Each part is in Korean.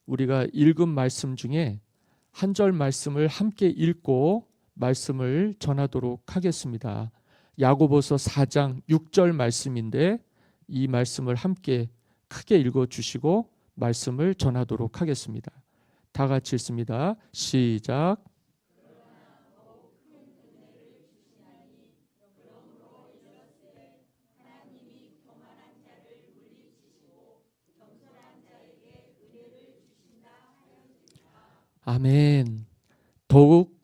우리가 읽은 말씀 중에 한 절 말씀을 함께 읽고 말씀을 전하도록 하겠습니다. 야고보서 4장 6절 말씀인데 이 말씀을 함께 크게 읽어주시고 말씀을 전하도록 하겠습니다. 다 같이 읽습니다. 시작. 아멘.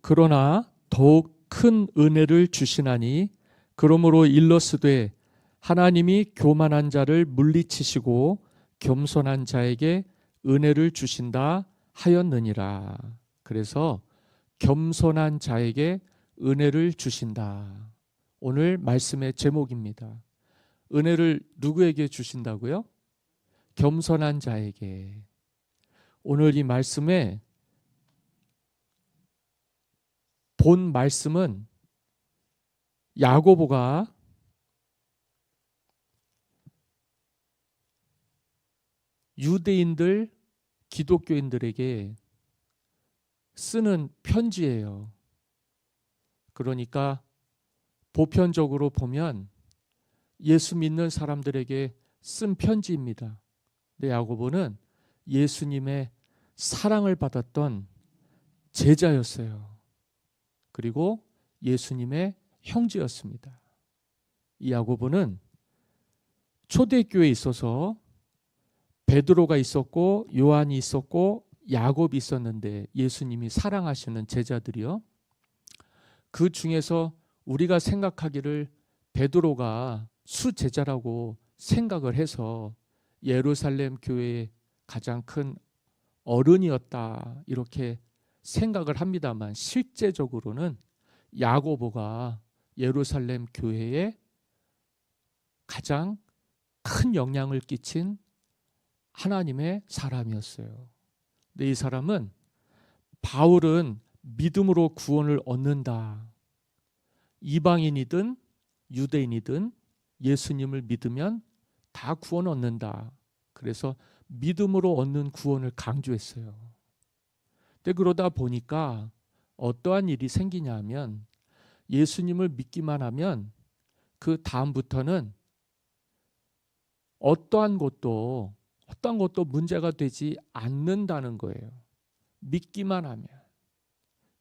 그러나 더욱 큰 은혜를 주시나니 그러므로 일러스되 하나님이 교만한 자를 물리치시고 겸손한 자에게 은혜를 주신다 하였느니라. 그래서 겸손한 자에게 은혜를 주신다. 오늘 말씀의 제목입니다. 은혜를 누구에게 주신다고요? 겸손한 자에게. 오늘 이 말씀에 본 말씀은 야고보가 유대인들, 기독교인들에게 쓰는 편지예요. 그러니까 보편적으로 보면 예수 믿는 사람들에게 쓴 편지입니다. 근데 야고보는 예수님의 사랑을 받았던 제자였어요. 그리고 예수님의 형제였습니다. 이 야고보는 초대교회에 있어서 베드로가 있었고 요한이 있었고 야곱이 있었는데 예수님이 사랑하시는 제자들이요. 그 중에서 우리가 생각하기를 베드로가 수제자라고 생각을 해서 예루살렘 교회의 가장 큰 어른이었다 이렇게 생각을 합니다만 실제적으로는 야고보가 예루살렘 교회에 가장 큰 영향을 끼친 하나님의 사람이었어요. 근데 이 사람은 바울은 믿음으로 구원을 얻는다. 이방인이든 유대인이든 예수님을 믿으면 다 구원 얻는다. 그래서 믿음으로 얻는 구원을 강조했어요. 근데 그러다 보니까 어떠한 일이 생기냐 하면 예수님을 믿기만 하면 그 다음부터는 어떠한 것도 문제가 되지 않는다는 거예요. 믿기만 하면.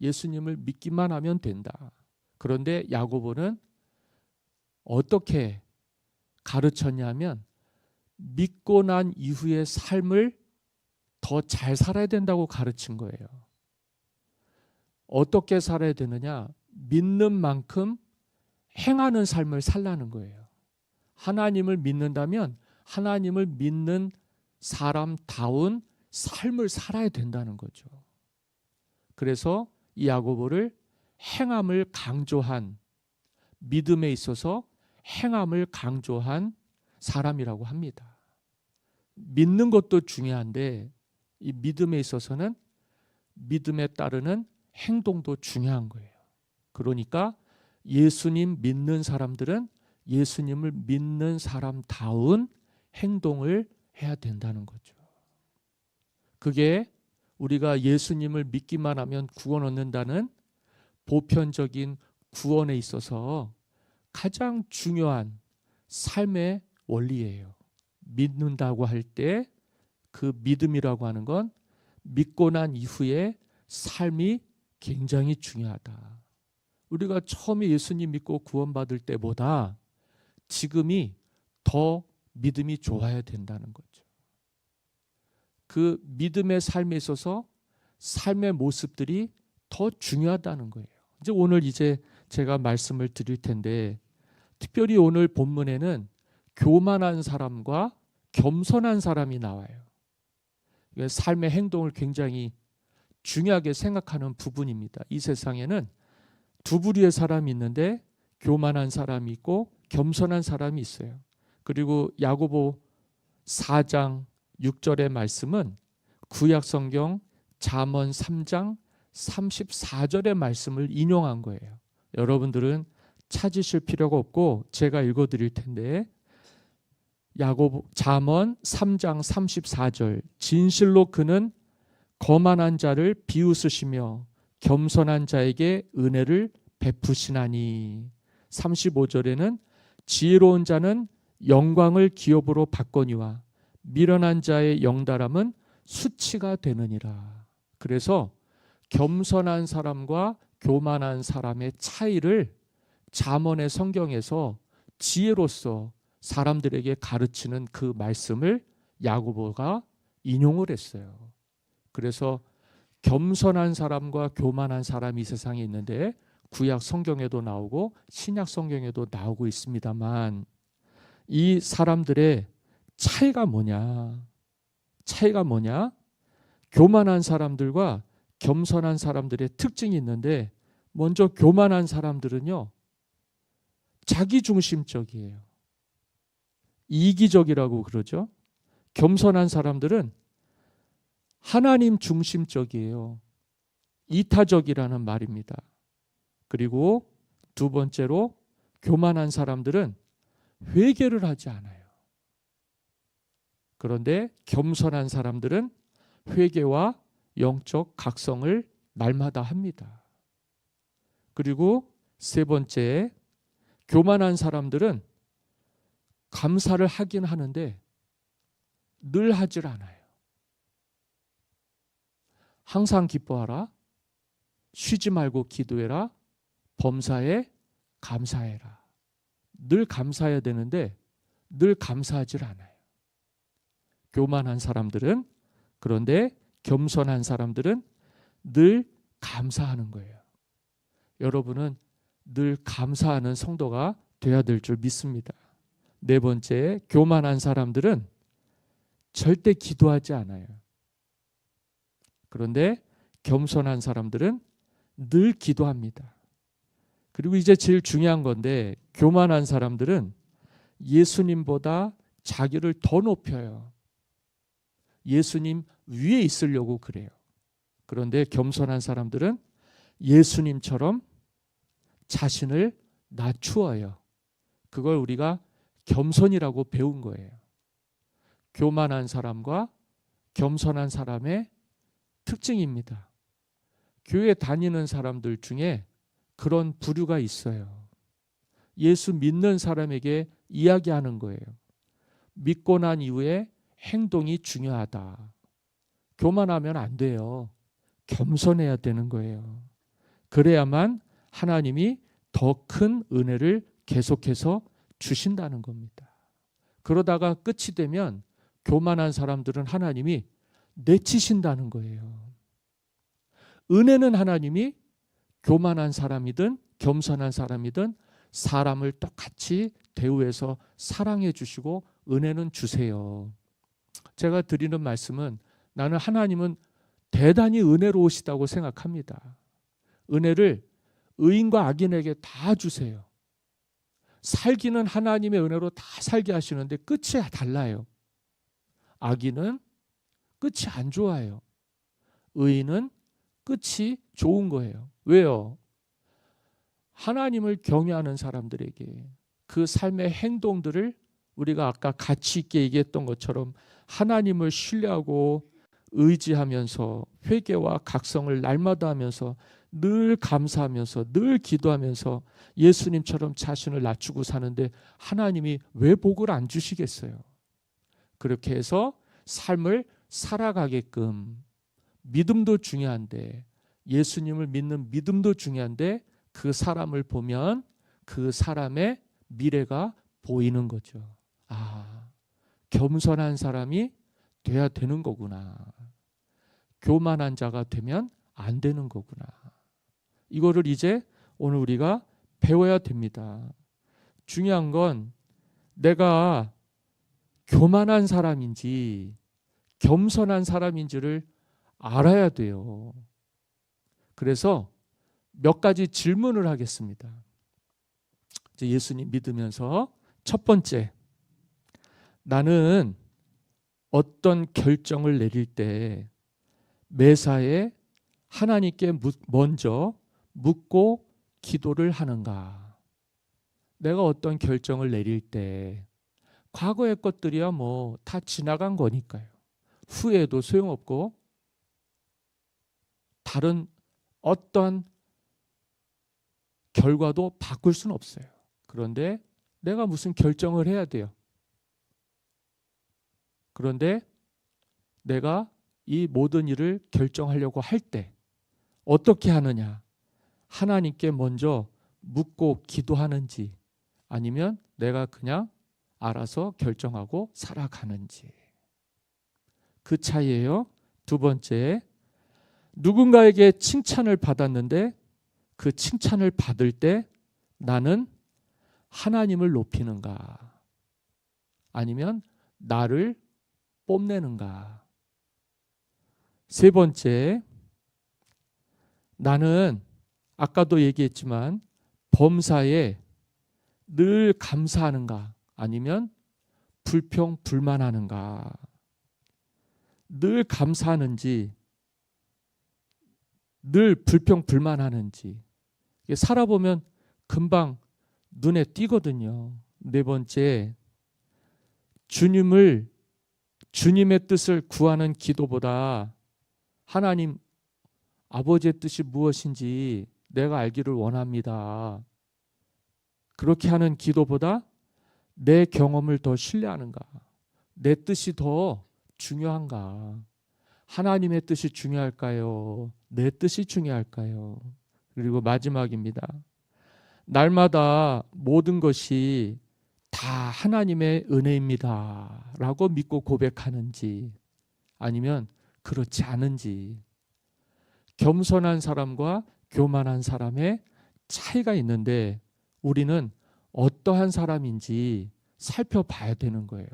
예수님을 믿기만 하면 된다. 그런데 야고보는 어떻게 가르쳤냐면 믿고 난 이후의 삶을 더 잘 살아야 된다고 가르친 거예요. 어떻게 살아야 되느냐? 믿는 만큼 행하는 삶을 살라는 거예요. 하나님을 믿는다면 하나님을 믿는 사람다운 삶을 살아야 된다는 거죠. 그래서 이 야고보를 행함을 강조한, 믿음에 있어서 행함을 강조한 사람이라고 합니다. 믿는 것도 중요한데 이 믿음에 있어서는 믿음에 따르는 행동도 중요한 거예요. 그러니까 예수님 믿는 사람들은 예수님을 믿는 사람다운 행동을 해야 된다는 거죠. 그게 우리가 예수님을 믿기만 하면 구원 얻는다는 보편적인 구원에 있어서 가장 중요한 삶의 원리예요. 믿는다고 할 때 그 믿음이라고 하는 건 믿고 난 이후의 삶이 굉장히 중요하다. 우리가 처음에 예수님 믿고 구원받을 때보다 지금이 더 믿음이 좋아야 된다는 거죠. 그 믿음의 삶에 있어서 삶의 모습들이 더 중요하다는 거예요. 오늘 제가 말씀을 드릴 텐데 특별히 오늘 본문에는 교만한 사람과 겸손한 사람이 나와요. 삶의 행동을 굉장히 중요하게 생각하는 부분입니다. 이 세상에는 두 부류의 사람이 있는데 교만한 사람이 있고 겸손한 사람이 있어요. 그리고 야고보 4장 6절의 말씀은 구약성경 잠언 3장 34절의 말씀을 인용한 거예요. 여러분들은 찾으실 필요가 없고 제가 읽어드릴 텐데 잠언 3장 34절 진실로 그는 거만한 자를 비웃으시며 겸손한 자에게 은혜를 베푸시나니. 35절에는 지혜로운 자는 영광을 기업으로 받거니와 미련한 자의 영달함은 수치가 되느니라. 그래서 겸손한 사람과 교만한 사람의 차이를 잠언의 성경에서 지혜로서 사람들에게 가르치는 그 말씀을 야고보가 인용을 했어요. 그래서 겸손한 사람과 교만한 사람이 이 세상에 있는데 구약 성경에도 나오고 신약 성경에도 나오고 있습니다만, 이 사람들의 차이가 뭐냐? 차이가 뭐냐? 교만한 사람들과 겸손한 사람들의 특징이 있는데, 먼저 교만한 사람들은요, 자기중심적이에요. 이기적이라고 그러죠. 겸손한 사람들은 하나님 중심적이에요. 이타적이라는 말입니다. 그리고 두 번째로, 교만한 사람들은 회개를 하지 않아요. 그런데 겸손한 사람들은 회개와 영적 각성을 날마다 합니다. 그리고 세 번째, 교만한 사람들은 감사를 하긴 하는데 늘 하질 않아요. 항상 기뻐하라, 쉬지 말고 기도해라, 범사에 감사해라. 늘 감사해야 되는데 늘 감사하질 않아요. 교만한 사람들은. 그런데 겸손한 사람들은 늘 감사하는 거예요. 여러분은 늘 감사하는 성도가 돼야 될 줄 믿습니다. 네 번째, 교만한 사람들은 절대 기도하지 않아요. 그런데 겸손한 사람들은 늘 기도합니다. 그리고 이제 제일 중요한 건데, 교만한 사람들은 예수님보다 자기를 더 높여요. 예수님 위에 있으려고 그래요. 그런데 겸손한 사람들은 예수님처럼 자신을 낮추어요. 그걸 우리가 겸손이라고 배운 거예요. 교만한 사람과 겸손한 사람의 특징입니다. 교회 다니는 사람들 중에 그런 부류가 있어요. 예수 믿는 사람에게 이야기하는 거예요. 믿고 난 이후에 행동이 중요하다. 교만하면 안 돼요. 겸손해야 되는 거예요. 그래야만 하나님이 더 큰 은혜를 계속해서 주신다는 겁니다. 그러다가 끝이 되면 교만한 사람들은 하나님이 내치신다는 거예요. 은혜는 하나님이 교만한 사람이든 겸손한 사람이든 사람을 똑같이 대우해서 사랑해 주시고 은혜는 주세요. 제가 드리는 말씀은, 나는 하나님은 대단히 은혜로우시다고 생각합니다. 은혜를 의인과 악인에게 다 주세요. 살기는 하나님의 은혜로 다 살게 하시는데 끝이 달라요. 악인은 끝이 안 좋아요. 의인은 끝이 좋은 거예요. 왜요? 하나님을 경외하는 사람들에게 그 삶의 행동들을 우리가 아까 가치 있게 얘기했던 것처럼 하나님을 신뢰하고 의지하면서 회개와 각성을 날마다 하면서 늘 감사하면서 늘 기도하면서 예수님처럼 자신을 낮추고 사는데 하나님이 왜 복을 안 주시겠어요? 그렇게 해서 삶을 살아가게끔, 믿음도 중요한데, 예수님을 믿는 믿음도 중요한데, 그 사람을 보면 그 사람의 미래가 보이는 거죠. 아, 겸손한 사람이 돼야 되는 거구나. 교만한 자가 되면 안 되는 거구나. 이거를 이제 오늘 우리가 배워야 됩니다. 중요한 건 내가 교만한 사람인지 겸손한 사람인지를 알아야 돼요. 그래서 몇 가지 질문을 하겠습니다. 이제 예수님 믿으면서 첫 번째, 나는 어떤 결정을 내릴 때 매사에 하나님께 먼저 묻고 기도를 하는가? 내가 어떤 결정을 내릴 때, 과거의 것들이야 뭐 다 지나간 거니까요. 후회도 소용없고 다른 어떠한 결과도 바꿀 수는 없어요. 그런데 내가 무슨 결정을 해야 돼요. 그런데 내가 이 모든 일을 결정하려고 할 때 어떻게 하느냐? 하나님께 먼저 묻고 기도하는지 아니면 내가 그냥 알아서 결정하고 살아가는지. 그 차이예요. 두 번째, 누군가에게 칭찬을 받았는데 그 칭찬을 받을 때 나는 하나님을 높이는가 아니면 나를 뽐내는가. 세 번째, 나는 아까도 얘기했지만 범사에 늘 감사하는가 아니면 불평 불만하는가. 늘 감사하는지 늘 불평 불만하는지 살아보면 금방 눈에 띄거든요. 네 번째, 주님의 뜻을 구하는 기도보다 하나님 아버지의 뜻이 무엇인지 내가 알기를 원합니다. 그렇게 하는 기도보다 내 경험을 더 신뢰하는가? 내 뜻이 더 중요한가? 하나님의 뜻이 중요할까요? 내 뜻이 중요할까요? 그리고 마지막입니다. 날마다 모든 것이 다 하나님의 은혜입니다 라고 믿고 고백하는지 아니면 그렇지 않은지. 겸손한 사람과 교만한 사람의 차이가 있는데 우리는 어떠한 사람인지 살펴봐야 되는 거예요.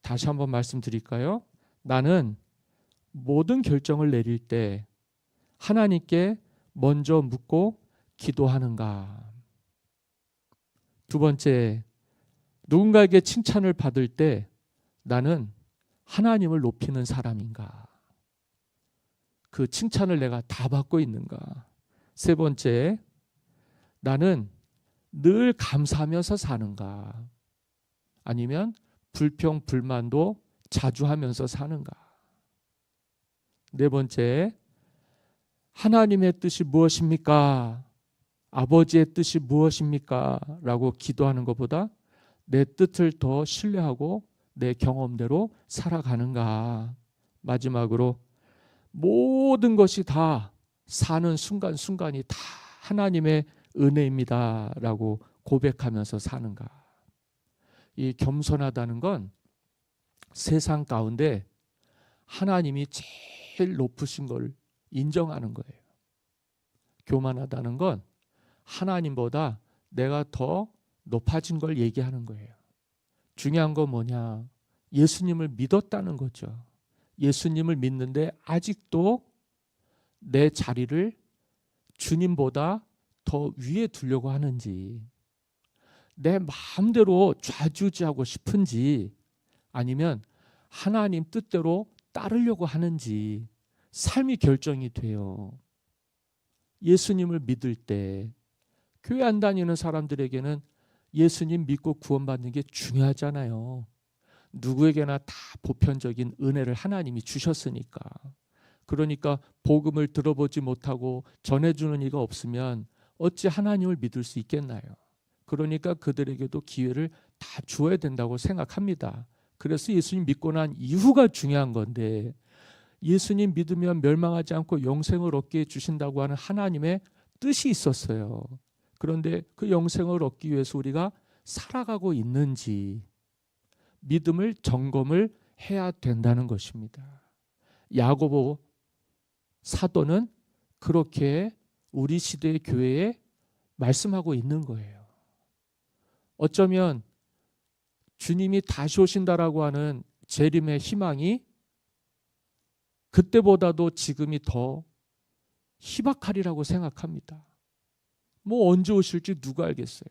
다시 한번 말씀드릴까요? 나는 모든 결정을 내릴 때 하나님께 먼저 묻고 기도하는가? 두 번째, 누군가에게 칭찬을 받을 때 나는 하나님을 높이는 사람인가? 그 칭찬을 내가 다 받고 있는가? 세 번째, 나는 늘 감사하면서 사는가? 아니면 불평, 불만도 자주 하면서 사는가? 네 번째, 하나님의 뜻이 무엇입니까? 아버지의 뜻이 무엇입니까? 라고 기도하는 것보다 내 뜻을 더 신뢰하고 내 경험대로 살아가는가? 마지막으로 모든 것이 다 사는 순간순간이 다 하나님의 은혜입니다 라고 고백하면서 사는가? 이 겸손하다는 건 세상 가운데 하나님이 제일 높으신 걸 인정하는 거예요. 교만하다는 건 하나님보다 내가 더 높아진 걸 얘기하는 거예요. 중요한 건 뭐냐? 예수님을 믿었다는 거죠. 예수님을 믿는데 아직도 내 자리를 주님보다 더 위에 두려고 하는지, 내 마음대로 좌지우지하고 싶은지 아니면 하나님 뜻대로 따르려고 하는지 삶이 결정이 돼요. 예수님을 믿을 때 교회 안 다니는 사람들에게는 예수님 믿고 구원받는 게 중요하잖아요. 누구에게나 다 보편적인 은혜를 하나님이 주셨으니까. 그러니까 복음을 들어보지 못하고 전해주는 이가 없으면 어찌 하나님을 믿을 수 있겠나요? 그러니까 그들에게도 기회를 다 주어야 된다고 생각합니다. 그래서 예수님 믿고 난 이후가 중요한 건데, 예수님 믿으면 멸망하지 않고 영생을 얻게 해주신다고 하는 하나님의 뜻이 있었어요. 그런데 그 영생을 얻기 위해서 우리가 살아가고 있는지 믿음을 점검을 해야 된다는 것입니다. 야고보 사도는 그렇게 우리 시대의 교회에 말씀하고 있는 거예요. 어쩌면 주님이 다시 오신다라고 하는 재림의 희망이 그때보다도 지금이 더 희박하리라고 생각합니다. 뭐 언제 오실지 누가 알겠어요.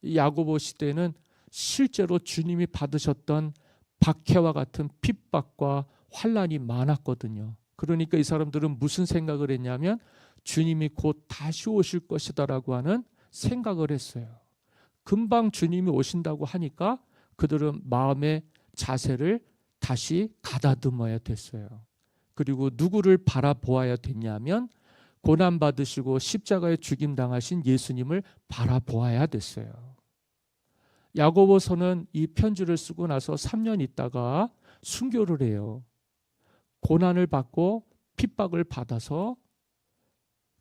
이 야고보 시대는 실제로 주님이 받으셨던 박해와 같은 핍박과 환난이 많았거든요. 그러니까 이 사람들은 무슨 생각을 했냐면 주님이 곧 다시 오실 것이다라고 하는 생각을 했어요. 금방 주님이 오신다고 하니까 그들은 마음의 자세를 다시 가다듬어야 됐어요. 그리고 누구를 바라보아야 됐냐면 고난받으시고 십자가에 죽임당하신 예수님을 바라보아야 됐어요. 야고보서는 이 편지를 쓰고 나서 3년 있다가 순교를 해요. 고난을 받고 핍박을 받아서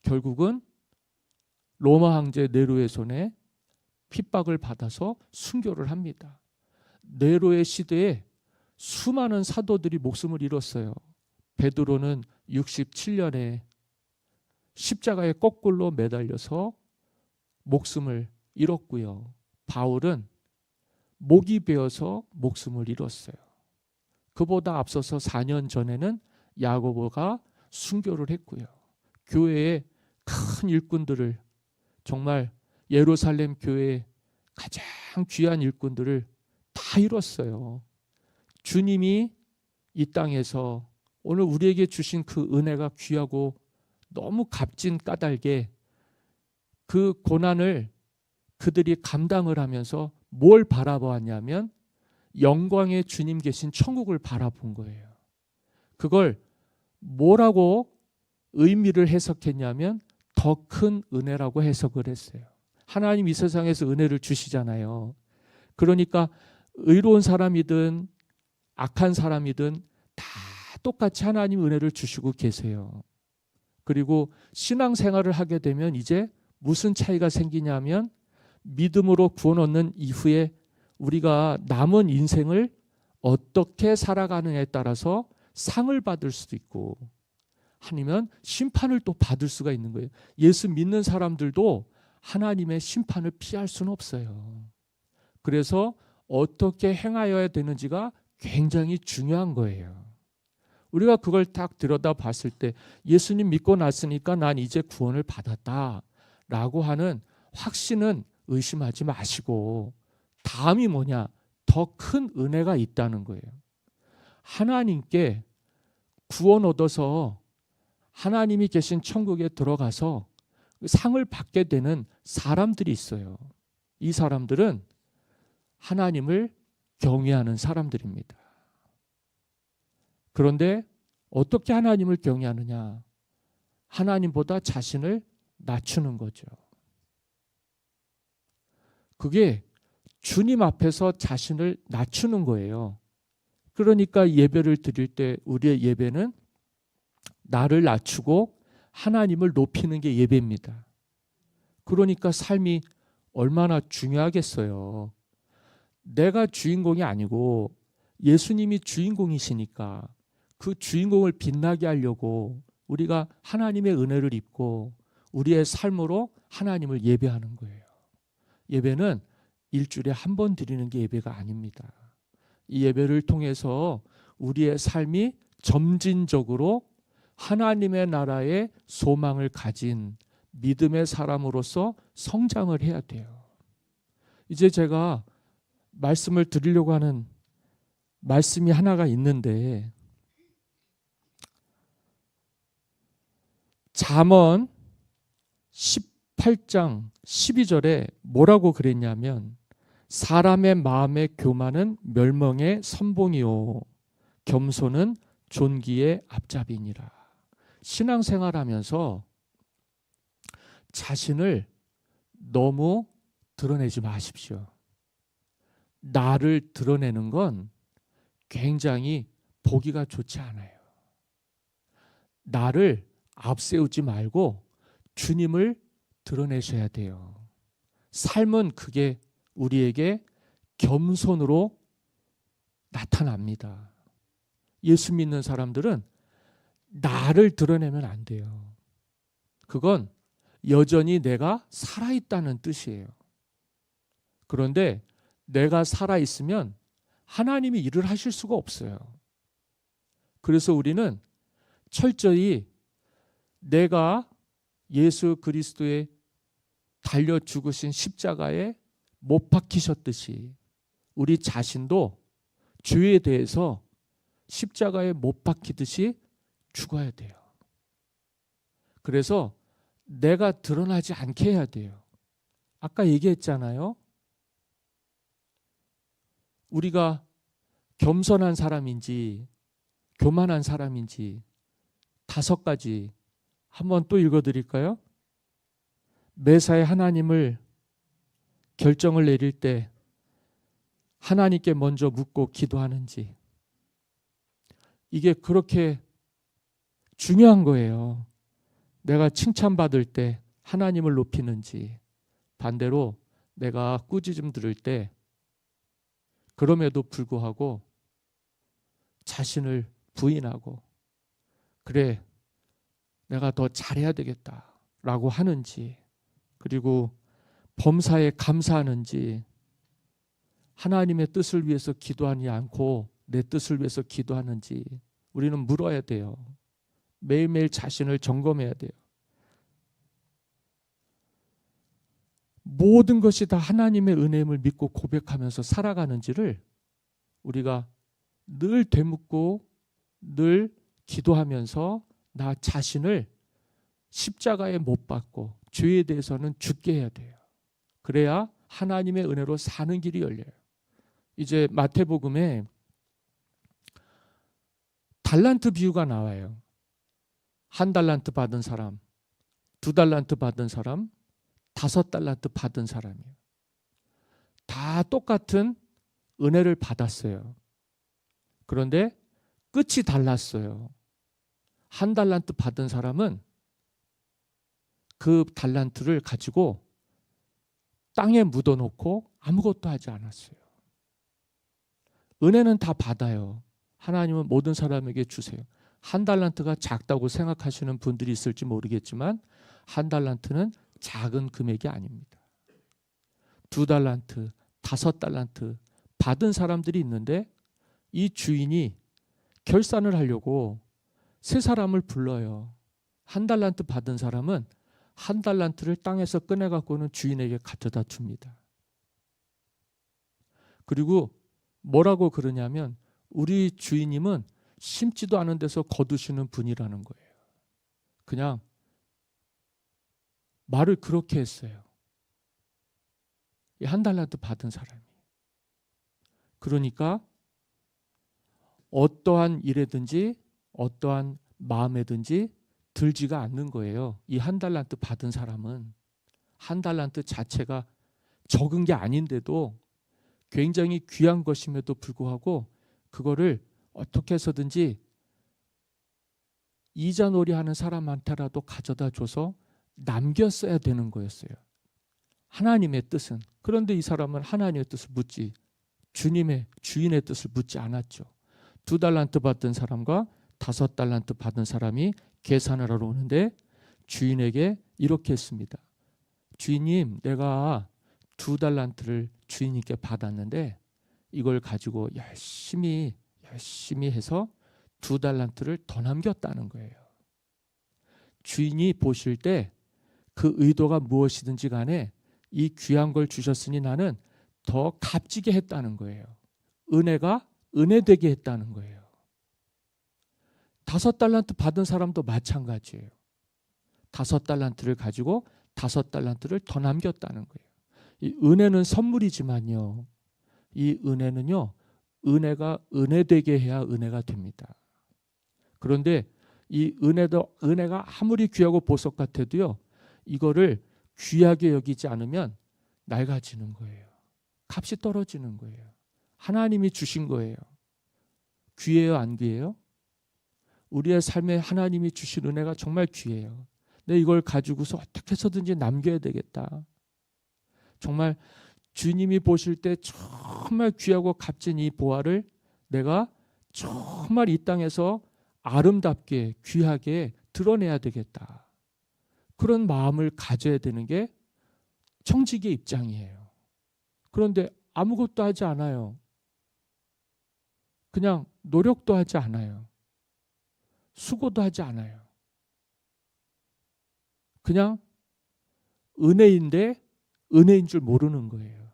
결국은 로마 황제 네로의 손에 핍박을 받아서 순교를 합니다. 네로의 시대에 수많은 사도들이 목숨을 잃었어요. 베드로는 67년에 십자가에 거꾸로 매달려서 목숨을 잃었고요. 바울은 목이 베어서 목숨을 잃었어요. 그보다 앞서서 4년 전에는 야고보가 순교를 했고요. 교회의 큰 일꾼들을, 정말 예루살렘 교회의 가장 귀한 일꾼들을 다 잃었어요. 주님이 이 땅에서 오늘 우리에게 주신 그 은혜가 귀하고 너무 값진 까닭에 그 고난을 그들이 감당을 하면서 뭘 바라보았냐면 영광의 주님 계신 천국을 바라본 거예요. 그걸 뭐라고 의미를 해석했냐면 더 큰 은혜라고 해석을 했어요. 하나님 이 세상에서 은혜를 주시잖아요. 그러니까 의로운 사람이든 악한 사람이든 다 똑같이 하나님 은혜를 주시고 계세요. 그리고 신앙생활을 하게 되면 이제 무슨 차이가 생기냐면 믿음으로 구원 얻는 이후에 우리가 남은 인생을 어떻게 살아가느냐에 따라서 상을 받을 수도 있고 아니면 심판을 또 받을 수가 있는 거예요. 예수 믿는 사람들도 하나님의 심판을 피할 수는 없어요. 그래서 어떻게 행하여야 되는지가 굉장히 중요한 거예요. 우리가 그걸 딱 들여다 봤을 때 예수님 믿고 났으니까 난 이제 구원을 받았다라고 하는 확신은 의심하지 마시고 다음이 뭐냐? 더 큰 은혜가 있다는 거예요. 하나님께 구원 얻어서 하나님이 계신 천국에 들어가서 상을 받게 되는 사람들이 있어요. 이 사람들은 하나님을 경외하는 사람들입니다. 그런데 어떻게 하나님을 경외하느냐? 하나님보다 자신을 낮추는 거죠. 그게 주님 앞에서 자신을 낮추는 거예요. 그러니까 예배를 드릴 때 우리의 예배는 나를 낮추고 하나님을 높이는 게 예배입니다. 그러니까 삶이 얼마나 중요하겠어요. 내가 주인공이 아니고 예수님이 주인공이시니까 그 주인공을 빛나게 하려고 우리가 하나님의 은혜를 입고 우리의 삶으로 하나님을 예배하는 거예요. 예배는 일주일에 한 번 드리는 게 예배가 아닙니다. 이 예배를 통해서 우리의 삶이 점진적으로 하나님의 나라의 소망을 가진 믿음의 사람으로서 성장을 해야 돼요. 이제 제가 말씀을 드리려고 하는 말씀이 하나가 있는데 잠언 18장 12절에 뭐라고 그랬냐면 사람의 마음의 교만은 멸망의 선봉이요 겸손은 존귀의 앞잡이니라. 신앙생활하면서 자신을 너무 드러내지 마십시오. 나를 드러내는 건 굉장히 보기가 좋지 않아요. 나를 앞세우지 말고 주님을 드러내셔야 돼요. 삶은 그게 우리에게 겸손으로 나타납니다. 예수 믿는 사람들은 나를 드러내면 안 돼요. 그건 여전히 내가 살아있다는 뜻이에요. 그런데 내가 살아있으면 하나님이 일을 하실 수가 없어요. 그래서 우리는 철저히 내가 예수 그리스도의 달려 죽으신 십자가에 못 박히셨듯이 우리 자신도 죄에 대해서 십자가에 못 박히듯이 죽어야 돼요. 그래서 내가 드러나지 않게 해야 돼요. 아까 얘기했잖아요. 우리가 겸손한 사람인지 교만한 사람인지 5가지 한번 또 읽어드릴까요? 매사에 하나님을 결정을 내릴 때 하나님께 먼저 묻고 기도하는지, 이게 그렇게 중요한 거예요. 내가 칭찬받을 때 하나님을 높이는지, 반대로 내가 꾸짖음 들을 때 그럼에도 불구하고 자신을 부인하고 그래 내가 더 잘해야 되겠다라고 하는지, 그리고 범사에 감사하는지, 하나님의 뜻을 위해서 기도하지 않고 내 뜻을 위해서 기도하는지 우리는 물어야 돼요. 매일매일 자신을 점검해야 돼요. 모든 것이 다 하나님의 은혜임을 믿고 고백하면서 살아가는지를 우리가 늘 되묻고 늘 기도하면서 나 자신을 십자가에 못 박고 죄에 대해서는 죽게 해야 돼요. 그래야 하나님의 은혜로 사는 길이 열려요. 이제 마태복음에 달란트 비유가 나와요. 1달란트 받은 사람, 2달란트 받은 사람, 5달란트 받은 사람이에요. 다 똑같은 은혜를 받았어요. 그런데 끝이 달랐어요. 1달란트 받은 사람은 그 달란트를 가지고 땅에 묻어놓고 아무것도 하지 않았어요. 은혜는 다 받아요. 하나님은 모든 사람에게 주세요. 1달란트가 작다고 생각하시는 분들이 있을지 모르겠지만 1달란트는 작은 금액이 아닙니다. 2달란트, 5달란트 받은 사람들이 있는데 이 주인이 결산을 하려고 3사람을 불러요. 1달란트 받은 사람은 1달란트를 땅에서 꺼내갖고는 주인에게 가져다 줍니다. 그리고 뭐라고 그러냐면 우리 주인님은 심지도 않은 데서 거두시는 분이라는 거예요. 그냥 말을 그렇게 했어요. 이 1달란트 받은 사람이. 그러니까 어떠한 일에든지 어떠한 마음에든지 들지가 않는 거예요. 이 1달란트 받은 사람은 1달란트 자체가 적은 게 아닌데도 굉장히 귀한 것임에도 불구하고 그거를 어떻게 해서든지 이자놀이 하는 사람한테라도 가져다 줘서 남겼어야 되는 거였어요. 하나님의 뜻은. 그런데 이 사람은 하나님의 뜻을 묻지, 주인의 뜻을 묻지 않았죠. 2달란트 받은 사람과 5달란트 받은 사람이 계산을 하러 오는데 주인에게 이렇게 했습니다. 주인님, 내가 2달란트를 주인님께 받았는데 이걸 가지고 열심히 해서 2달란트를 더 남겼다는 거예요. 주인이 보실 때 그 의도가 무엇이든지 간에 이 귀한 걸 주셨으니 나는 더 값지게 했다는 거예요. 은혜가 은혜되게 했다는 거예요. 5달란트 받은 사람도 마찬가지예요. 5달란트를 가지고 5달란트를 더 남겼다는 거예요. 이 은혜는 선물이지만요. 이 은혜는요. 은혜가 은혜되게 해야 은혜가 됩니다. 그런데 이 은혜가 아무리 귀하고 보석 같아도요. 이거를 귀하게 여기지 않으면 낡아지는 거예요. 값이 떨어지는 거예요. 하나님이 주신 거예요. 귀해요, 안 귀해요? 우리의 삶에 하나님이 주신 은혜가 정말 귀해요. 근데 이걸 가지고서 어떻게 해서든지 남겨야 되겠다. 정말 주님이 보실 때 정말 귀하고 값진 이 보화를 내가 정말 이 땅에서 아름답게 귀하게 드러내야 되겠다. 그런 마음을 가져야 되는 게 청지기의 입장이에요. 그런데 아무것도 하지 않아요. 그냥 노력도 하지 않아요. 수고도 하지 않아요. 그냥 은혜인데 은혜인 줄 모르는 거예요.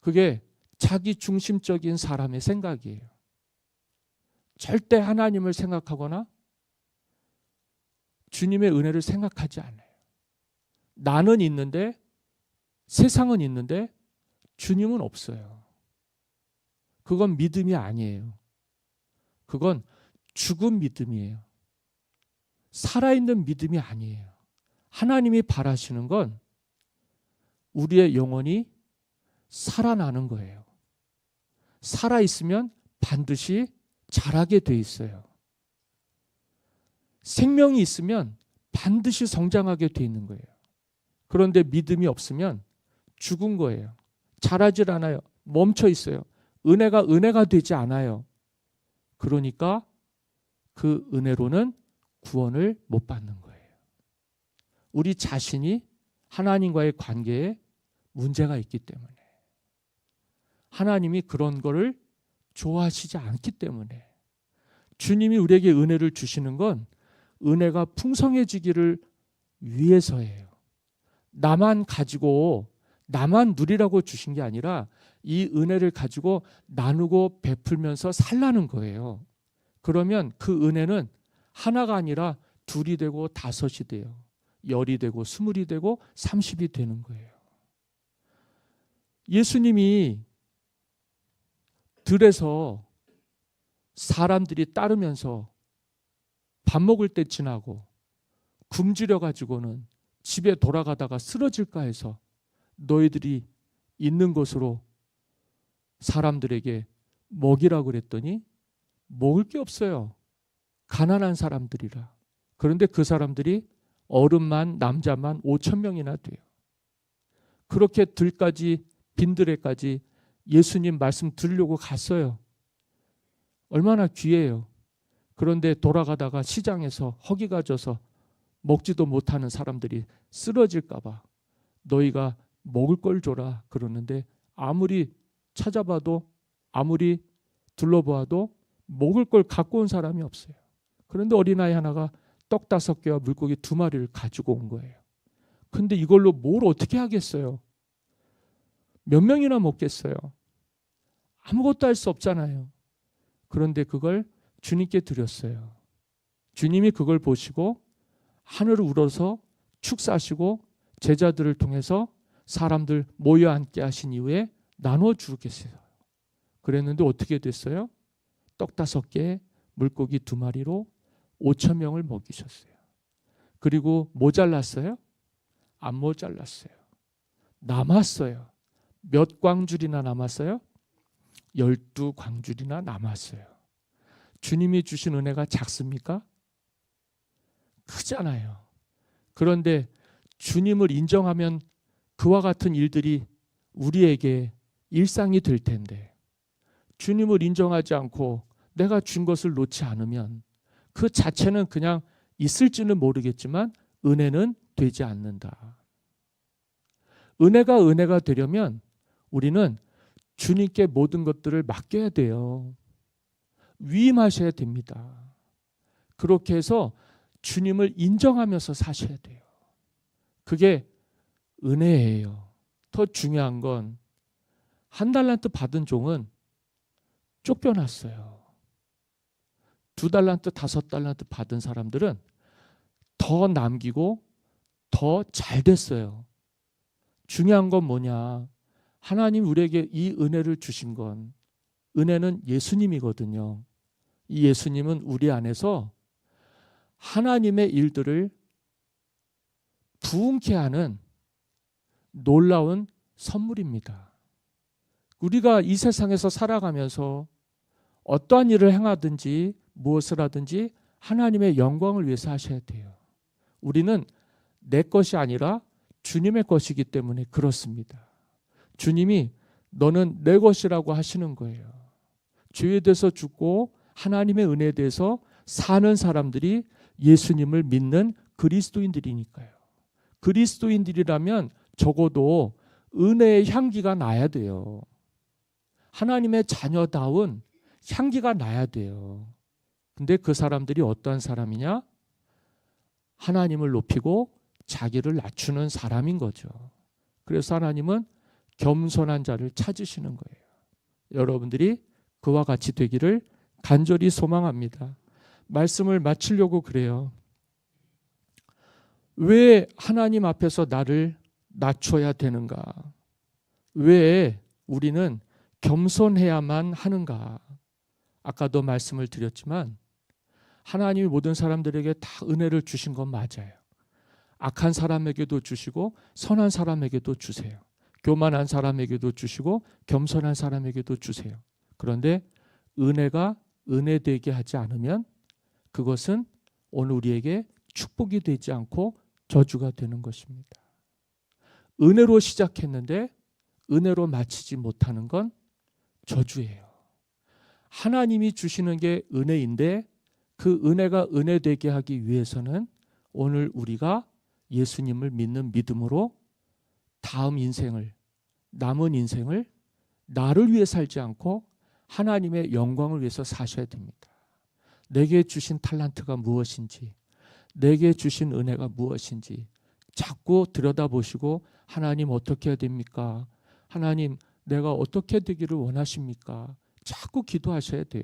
그게 자기 중심적인 사람의 생각이에요. 절대 하나님을 생각하거나 주님의 은혜를 생각하지 않아요. 나는 있는데 세상은 있는데 주님은 없어요. 그건 믿음이 아니에요. 그건 죽은 믿음이에요. 살아있는 믿음이 아니에요. 하나님이 바라시는 건 우리의 영혼이 살아나는 거예요. 살아있으면 반드시 자라게 돼 있어요. 생명이 있으면 반드시 성장하게 돼 있는 거예요. 그런데 믿음이 없으면 죽은 거예요. 자라질 않아요. 멈춰 있어요. 은혜가 되지 않아요. 그러니까 그 은혜로는 구원을 못 받는 거예요. 우리 자신이 하나님과의 관계에 문제가 있기 때문에, 하나님이 그런 거를 좋아하시지 않기 때문에, 주님이 우리에게 은혜를 주시는 건 은혜가 풍성해지기를 위해서예요. 나만 가지고 나만 누리라고 주신 게 아니라 이 은혜를 가지고 나누고 베풀면서 살라는 거예요. 그러면 그 은혜는 하나가 아니라 둘이 되고 다섯이 돼요. 열이 되고 스물이 되고 30이 되는 거예요. 예수님이 들에서 사람들이 따르면서 밥 먹을 때 지나고 굶주려 가지고는 집에 돌아가다가 쓰러질까 해서 너희들이 있는 곳으로 사람들에게 먹이라고 그랬더니 먹을 게 없어요. 가난한 사람들이라. 그런데 그 사람들이 어른만 남자만 5,000명이나 돼요. 그렇게 들까지 빈들에까지 예수님 말씀 들으려고 갔어요. 얼마나 귀해요. 그런데 돌아가다가 시장에서 허기가 져서 먹지도 못하는 사람들이 쓰러질까 봐 너희가 먹을 걸 줘라 그러는데 아무리 찾아봐도 아무리 둘러보아도 먹을 걸 갖고 온 사람이 없어요. 그런데 어린아이 하나가 떡 5개와 물고기 2마리를 가지고 온 거예요. 근데 이걸로 뭘 어떻게 하겠어요? 몇 명이나 먹겠어요? 아무것도 할 수 없잖아요. 그런데 그걸 주님께 드렸어요. 주님이 그걸 보시고 하늘을 우러서 축사하시고 제자들을 통해서 사람들 모여 앉게 하신 이후에 나눠 주겠어요. 그랬는데 어떻게 됐어요? 떡 5개, 물고기 2마리로 5,000명을 먹이셨어요. 그리고 모자랐어요? 안 모자랐어요. 남았어요. 몇 광줄이나 남았어요? 12광줄이나 남았어요. 주님이 주신 은혜가 작습니까? 크잖아요. 그런데 주님을 인정하면 그와 같은 일들이 우리에게 일상이 될 텐데, 주님을 인정하지 않고 내가 준 것을 놓지 않으면 그 자체는 그냥 있을지는 모르겠지만 은혜는 되지 않는다. 은혜가 되려면 우리는 주님께 모든 것들을 맡겨야 돼요. 위임하셔야 됩니다. 그렇게 해서 주님을 인정하면서 사셔야 돼요. 그게 은혜예요. 더 중요한 건 1달란트 받은 종은 쫓겨났어요. 2달란트, 5달란트 받은 사람들은 더 남기고 더 잘 됐어요. 중요한 건 뭐냐? 하나님 우리에게 이 은혜를 주신 건, 은혜는 예수님이거든요. 이 예수님은 우리 안에서 하나님의 일들을 부흥케 하는 놀라운 선물입니다. 우리가 이 세상에서 살아가면서 어떠한 일을 행하든지 무엇을 하든지 하나님의 영광을 위해서 하셔야 돼요. 우리는 내 것이 아니라 주님의 것이기 때문에 그렇습니다. 주님이 너는 내 것이라고 하시는 거예요. 죄에 대해서 죽고 하나님의 은혜에 대해서 사는 사람들이 예수님을 믿는 그리스도인들이니까요. 그리스도인들이라면 적어도 은혜의 향기가 나야 돼요. 하나님의 자녀다운 향기가 나야 돼요. 근데 그 사람들이 어떠한 사람이냐? 하나님을 높이고 자기를 낮추는 사람인 거죠. 그래서 하나님은 겸손한 자를 찾으시는 거예요. 여러분들이 그와 같이 되기를 간절히 소망합니다. 말씀을 마치려고 그래요. 왜 하나님 앞에서 나를 낮춰야 되는가? 왜 우리는 겸손해야만 하는가? 아까도 말씀을 드렸지만 하나님이 모든 사람들에게 다 은혜를 주신 건 맞아요. 악한 사람에게도 주시고 선한 사람에게도 주세요. 교만한 사람에게도 주시고 겸손한 사람에게도 주세요. 그런데 은혜가 은혜되게 하지 않으면 그것은 오늘 우리에게 축복이 되지 않고 저주가 되는 것입니다. 은혜로 시작했는데 은혜로 마치지 못하는 건 저주예요. 하나님이 주시는 게 은혜인데 그 은혜가 은혜되게 하기 위해서는 오늘 우리가 예수님을 믿는 믿음으로 다음 인생을, 남은 인생을 나를 위해 살지 않고 하나님의 영광을 위해서 사셔야 됩니다. 내게 주신 탈란트가 무엇인지, 내게 주신 은혜가 무엇인지 자꾸 들여다보시고 하나님 어떻게 해야 됩니까? 하나님 내가 어떻게 되기를 원하십니까? 자꾸 기도하셔야 돼요.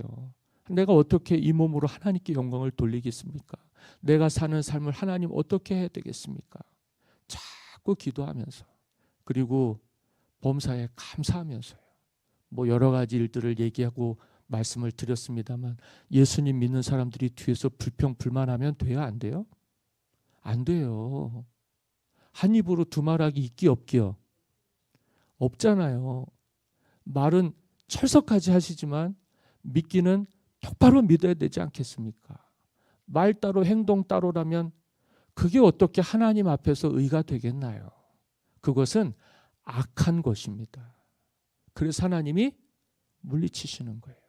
내가 어떻게 이 몸으로 하나님께 영광을 돌리겠습니까? 내가 사는 삶을 하나님 어떻게 해야 되겠습니까? 자꾸 기도하면서, 그리고 범사에 감사하면서요. 뭐 여러 가지 일들을 얘기하고 말씀을 드렸습니다만 예수님 믿는 사람들이 뒤에서 불평 불만하면 돼요? 안 돼요? 안 돼요. 한 입으로 두 말하기 있기 없기요? 없잖아요. 말은 철석까지 하시지만 믿기는 똑바로 믿어야 되지 않겠습니까? 말 따로 행동 따로라면 그게 어떻게 하나님 앞에서 의가 되겠나요? 그것은 악한 것입니다. 그래서 하나님이 물리치시는 거예요.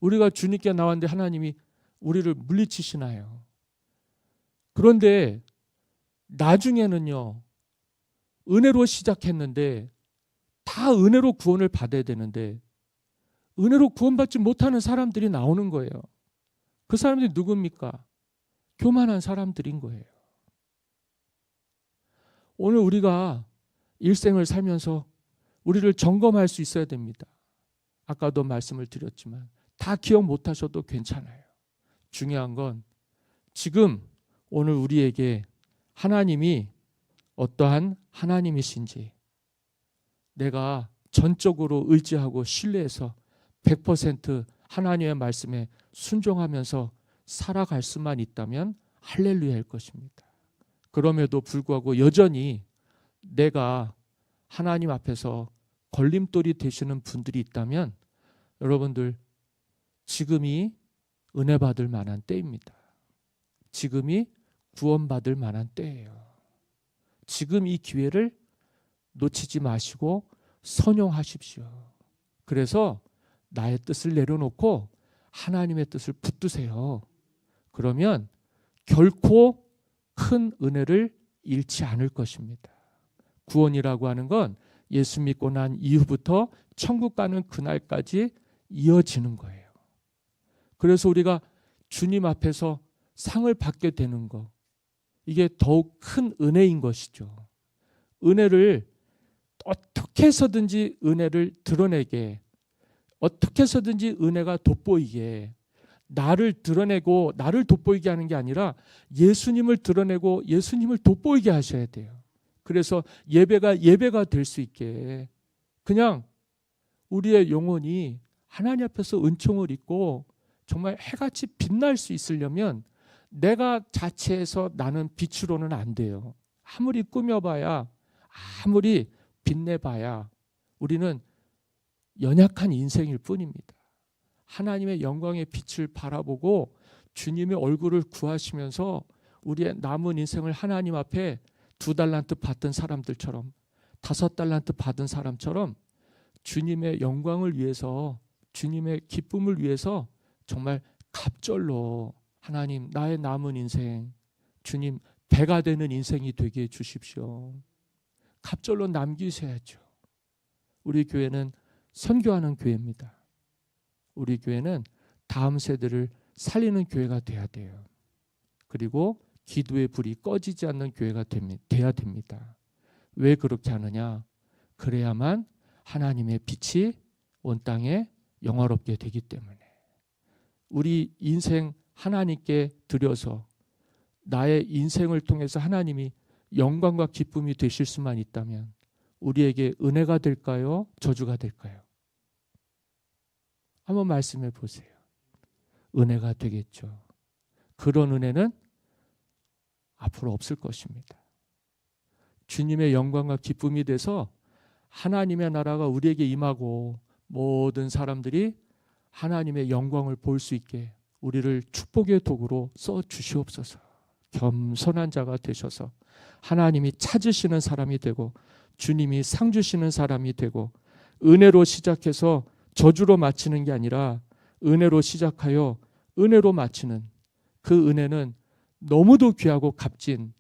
우리가 주님께 나왔는데 하나님이 우리를 물리치시나요? 그런데 나중에는요, 은혜로 시작했는데 다 은혜로 구원을 받아야 되는데 은혜로 구원받지 못하는 사람들이 나오는 거예요. 그 사람들이 누굽니까? 교만한 사람들인 거예요. 오늘 우리가 일생을 살면서 우리를 점검할 수 있어야 됩니다. 아까도 말씀을 드렸지만 다 기억 못하셔도 괜찮아요. 중요한 건 지금 오늘 우리에게 하나님이 어떠한 하나님이신지 내가 전적으로 의지하고 신뢰해서 100% 하나님의 말씀에 순종하면서 살아갈 수만 있다면 할렐루야일 것입니다. 그럼에도 불구하고 여전히 내가 하나님 앞에서 걸림돌이 되시는 분들이 있다면 여러분들 지금이 은혜 받을 만한 때입니다. 지금이 구원받을 만한 때예요. 지금 이 기회를 놓치지 마시고 선용하십시오. 그래서 나의 뜻을 내려놓고 하나님의 뜻을 붙드세요. 그러면 결코 큰 은혜를 잃지 않을 것입니다. 구원이라고 하는 건 예수 믿고 난 이후부터 천국 가는 그날까지 이어지는 거예요. 그래서 우리가 주님 앞에서 상을 받게 되는 거, 이게 더욱 큰 은혜인 것이죠. 은혜를 어떻게 해서든지 은혜를 드러내게, 어떻게 해서든지 은혜가 돋보이게, 나를 드러내고 나를 돋보이게 하는 게 아니라 예수님을 드러내고 예수님을 돋보이게 하셔야 돼요. 그래서 예배가 될 수 있게 그냥 우리의 영혼이 하나님 앞에서 은총을 입고 정말 해같이 빛날 수 있으려면 내가 자체에서 나는 빛으로는 안 돼요. 아무리 꾸며봐야, 아무리 빛내봐야 우리는 연약한 인생일 뿐입니다. 하나님의 영광의 빛을 바라보고 주님의 얼굴을 구하시면서 우리의 남은 인생을 하나님 앞에 2달란트 받은 사람들처럼, 5달란트 받은 사람처럼 주님의 영광을 위해서, 주님의 기쁨을 위해서 정말 갑절로 하나님 나의 남은 인생 주님 배가 되는 인생이 되게 해 주십시오. 갑절로 남기셔야죠. 우리 교회는 선교하는 교회입니다. 우리 교회는 다음 세대를 살리는 교회가 돼야 돼요. 그리고 기도의 불이 꺼지지 않는 교회가 돼야 됩니다. 왜 그렇게 하느냐? 그래야만 하나님의 빛이 온 땅에 영화롭게 되기 때문에. 우리 인생 하나님께 드려서 나의 인생을 통해서 하나님이 영광과 기쁨이 되실 수만 있다면 우리에게 은혜가 될까요? 저주가 될까요? 한번 말씀해 보세요. 은혜가 되겠죠. 그런 은혜는 앞으로 없을 것입니다. 주님의 영광과 기쁨이 돼서 하나님의 나라가 우리에게 임하고 모든 사람들이 하나님의 영광을 볼 수 있게 우리를 축복의 도구로 써 주시옵소서. 겸손한 자가 되셔서 하나님이 찾으시는 사람이 되고 주님이 상 주시는 사람이 되고 은혜로 시작해서 저주로 마치는 게 아니라 은혜로 시작하여 은혜로 마치는 그 은혜는 너무도 귀하고 값진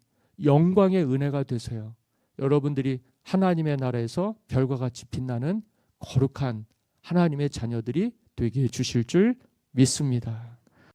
영광의 은혜가 되세요. 여러분들이 하나님의 나라에서 별과 같이 빛나는 거룩한 하나님의 자녀들이 되게 해주실 줄 믿습니다.